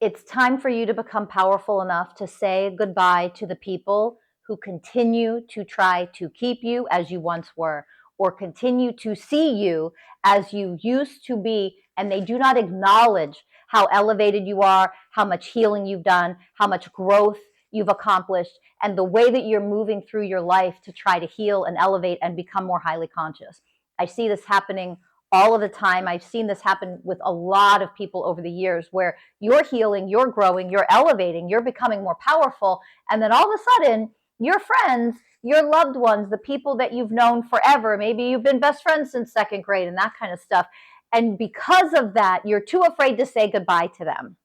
It's time for you to become powerful enough to say goodbye to the people who continue to try to keep you as you once were, or continue to see you as you used to be, and they do not acknowledge how elevated you are, how much healing you've done, how much growth you've accomplished, and the way that you're moving through your life to try to heal and elevate and become more highly conscious. I see this happening all of the time. I've seen this happen with a lot of people over the years, where you're healing, you're growing, you're elevating, you're becoming more powerful, and then all of a sudden, your friends, your loved ones, the people that you've known forever, maybe you've been best friends since second grade and that kind of stuff, and because of that, you're too afraid to say goodbye to them.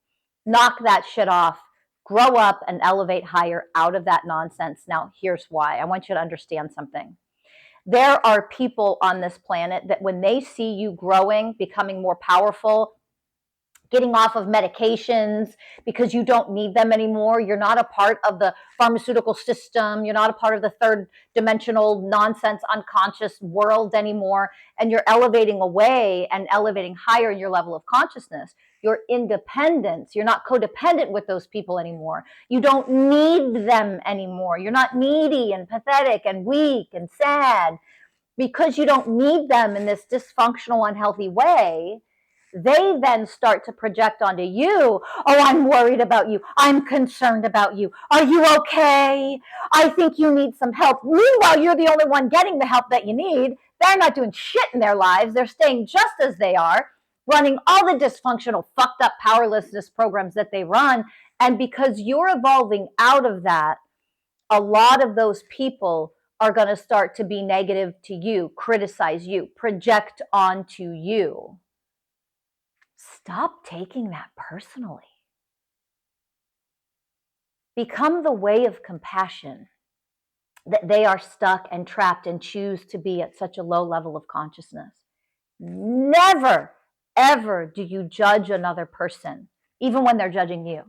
Knock that shit off. Grow up and elevate higher out of that nonsense. Now, here's why. I want you to understand something. There are people on this planet that when they see you growing, becoming more powerful, getting off of medications because you don't need them anymore, you're not a part of the pharmaceutical system, you're not a part of the third dimensional nonsense unconscious world anymore, and you're elevating away and elevating higher in your level of consciousness, your independence, you're not codependent with those people anymore, you don't need them anymore, you're not needy and pathetic and weak and sad because you don't need them in this dysfunctional, unhealthy way. They then start to project onto you, oh, I'm worried about you. I'm concerned about you. Are you okay? I think you need some help. Meanwhile, you're the only one getting the help that you need. They're not doing shit in their lives. They're staying just as they are, running all the dysfunctional, fucked up powerlessness programs that they run. And because you're evolving out of that, a lot of those people are going to start to be negative to you, criticize you, project onto you. Stop taking that personally. Become the way of compassion, that they are stuck and trapped and choose to be at such a low level of consciousness. Never, ever do you judge another person, even when they're judging you,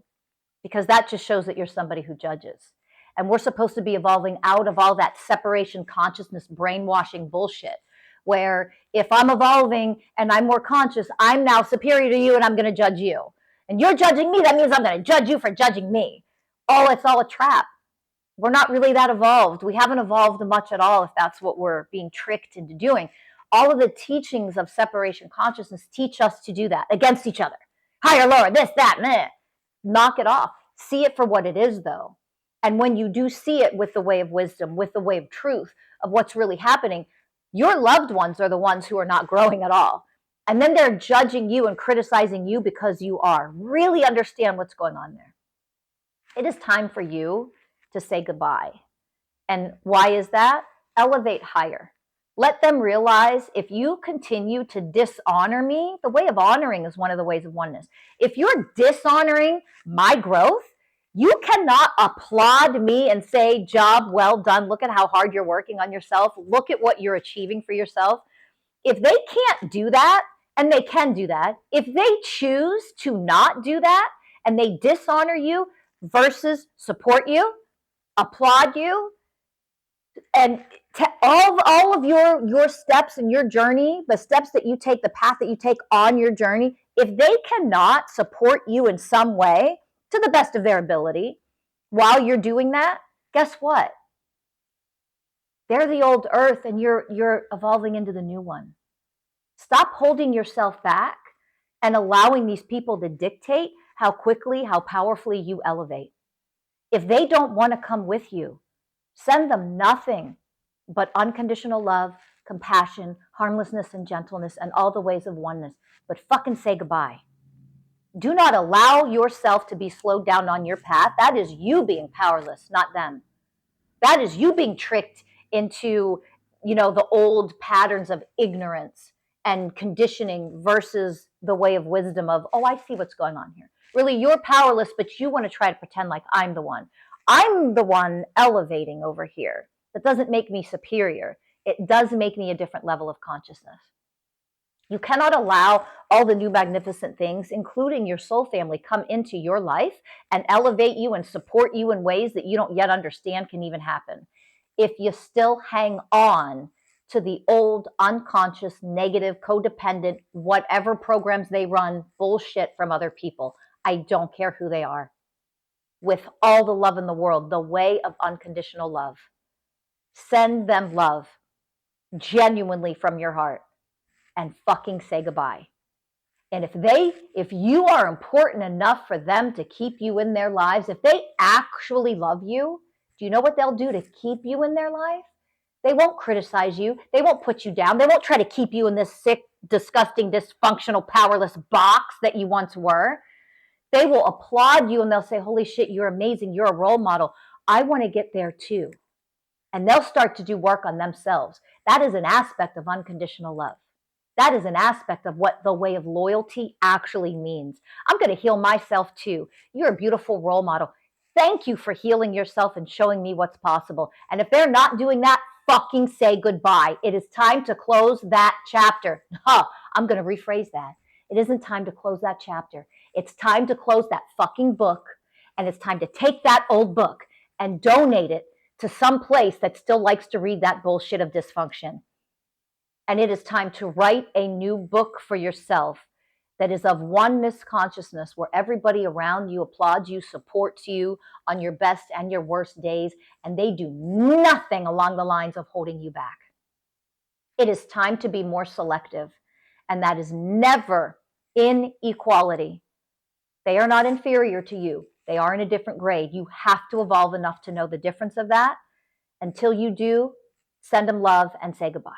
because that just shows that you're somebody who judges. And we're supposed to be evolving out of all that separation consciousness brainwashing bullshit, where if I'm evolving and I'm more conscious, I'm now superior to you and I'm going to judge you. And you're judging me, that means I'm going to judge you for judging me. Oh, it's all a trap. We're not really that evolved. We haven't evolved much at all if that's what we're being tricked into doing. All of the teachings of separation consciousness teach us to do that against each other. Higher, lower, this, that, meh. Knock it off. See it for what it is, though. And when you do see it with the way of wisdom, with the way of truth, of what's really happening, your loved ones are the ones who are not growing at all. And then they're judging you and criticizing you because you are. Really understand what's going on there. It is time for you to say goodbye. And why is that? Elevate higher. Let them realize if you continue to dishonor me, the way of honoring is one of the ways of oneness. If you're dishonoring my growth, you cannot applaud me and say, job well done. Look at how hard you're working on yourself. Look at what you're achieving for yourself. If they can't do that, and they can do that, if they choose to not do that and they dishonor you versus support you, applaud you, and all of your steps in your journey, the steps that you take, the path that you take on your journey, if they cannot support you in some way to the best of their ability while you're doing that, guess what? They're the old earth and you're evolving into the new one. Stop holding yourself back and allowing these people to dictate how quickly, how powerfully you elevate. If they don't want to come with you, send them nothing but unconditional love, compassion, harmlessness, and gentleness, and all the ways of oneness. But fucking say goodbye. Do not allow yourself to be slowed down on your path. That is you being powerless, not them. That is you being tricked into, the old patterns of ignorance and conditioning versus the way of wisdom of, oh, I see what's going on here. Really, you're powerless, but you want to try to pretend like I'm the one. I'm the one elevating over here. That doesn't make me superior. It does make me a different level of consciousness. You cannot allow all the new magnificent things, including your soul family, come into your life and elevate you and support you in ways that you don't yet understand can even happen. If you still hang on to the old, unconscious, negative, codependent, whatever programs they run, bullshit from other people. I don't care who they are. With all the love in the world, the way of unconditional love. Send them love genuinely from your heart and fucking say goodbye. And if you are important enough for them to keep you in their lives, if they actually love you, do you know what they'll do to keep you in their life? They won't criticize you. They won't put you down. They won't try to keep you in this sick, disgusting, dysfunctional, powerless box that you once were. They will applaud you and they'll say, holy shit, you're amazing. You're a role model. I want to get there too. And they'll start to do work on themselves. That is an aspect of unconditional love. That is an aspect of what the way of loyalty actually means. I'm going to heal myself too. You're a beautiful role model. Thank you for healing yourself and showing me what's possible. And if they're not doing that, fucking say goodbye. It is time to close that chapter. I'm going to rephrase that. It isn't time to close that chapter. It's time to close that fucking book. And it's time to take that old book and donate it to some place that still likes to read that bullshit of dysfunction. And it is time to write a new book for yourself that is of oneness consciousness, where everybody around you applauds you, supports you on your best and your worst days, and they do nothing along the lines of holding you back. It is time to be more selective, and that is never inequality. They are not inferior to you. They are in a different grade. You have to evolve enough to know the difference of that. Until you do, send them love and say goodbye.